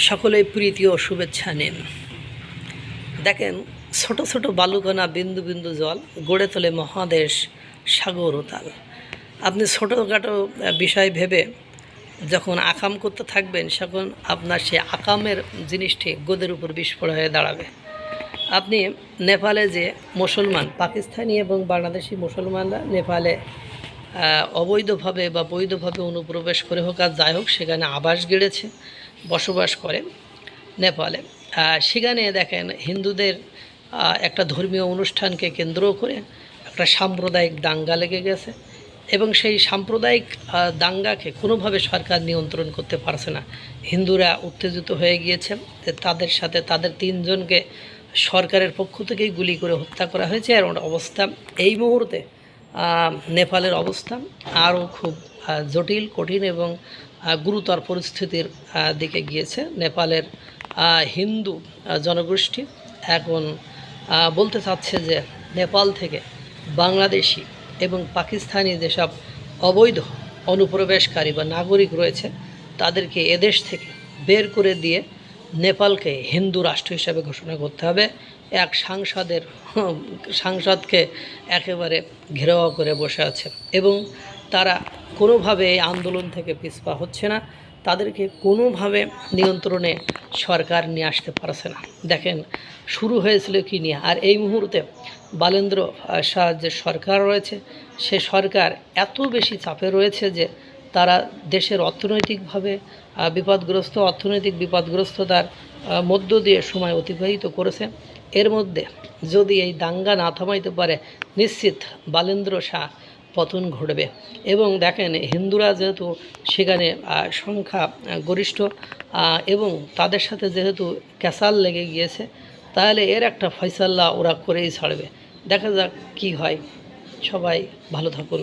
সকলেই প্রীতি ও শুভেচ্ছা নিন। দেখেন, ছোট ছোট বালুকণা বিন্দু বিন্দু জল গড়ে তোলে মহাদেশ সাগর উতাল। আপনি ছোটোখাটো বিষয় ভেবে যখন আকাম করতে থাকবেন, তখন আপনার সে আকামের জিনিসটি গোদের উপর বিস্ফোরণ হয়ে দাঁড়াবে। আপনি নেপালে যে মুসলমান, পাকিস্তানি এবং বাংলাদেশি মুসলমানরা নেপালে অবৈধভাবে বা বৈধভাবে অনুপ্রবেশ করে হোক আর যাই হোক, সেখানে আবাস গেড়েছে, বসবাস করে নেপালে। সেখানে দেখেন, হিন্দুদের একটা ধর্মীয় অনুষ্ঠানকে কেন্দ্র করে একটা সাম্প্রদায়িক দাঙ্গা লেগে গেছে এবং সেই সাম্প্রদায়িক দাঙ্গাকে কোনোভাবে সরকার নিয়ন্ত্রণ করতে পারছে না। হিন্দুরা উত্তেজিত হয়ে গিয়েছে, তাদের সাথে তাদের 3 জনকে সরকারের পক্ষ থেকেই গুলি করে হত্যা করা হয়েছে। আর অবস্থা এই মুহূর্তে নেপালের অবস্থা আরও খুব জটিল, কঠিন এবং গুরুতর পরিস্থিতির দিকে গিয়েছে। নেপালের হিন্দু জনগোষ্ঠী এখন বলতে চাচ্ছে যে নেপাল থেকে বাংলাদেশি এবং পাকিস্তানি যেসব অবৈধ অনুপ্রবেশকারী বা নাগরিক রয়েছে, তাদেরকে এদেশ থেকে বের করে দিয়ে নেপালকে হিন্দু রাষ্ট্র হিসাবে ঘোষণা করতে হবে। এক সাংসদকে একেবারে ঘেরাও করে বসে আছে এবং তারা কোনোভাবে এই আন্দোলন থেকে পিছপা হচ্ছে না। তাদেরকে কোনোভাবে নিয়ন্ত্রণে সরকার নিয়ে আসতে পারছে না। দেখেন, শুরু হয়েছিল কি নিয়ে, আর এই মুহূর্তে বালেন্দ্র শাহ যে সরকার রয়েছে, সে সরকার এত বেশি চাপে রয়েছে যে তারা দেশের অর্থনৈতিকভাবে অর্থনৈতিক বিপদগ্রস্ততার মধ্য দিয়ে সময় অতিবাহিত করেছে। এর মধ্যে যদি এই দাঙ্গা না থামাইতে পারে, নিশ্চিত বালেন্দ্র শাহ পতন ঘটবে। এবং দেখেন, হিন্দুরা যেহেতু সেখানে সংখ্যা গরিষ্ঠ এবং তাদের সাথে যেহেতু ক্যাসাল লেগে গিয়েছে, তাহলে এর একটা ফয়সালা ওরা করেই ছাড়বে। দেখা যাক কি হয়। সবাই ভালো থাকুন।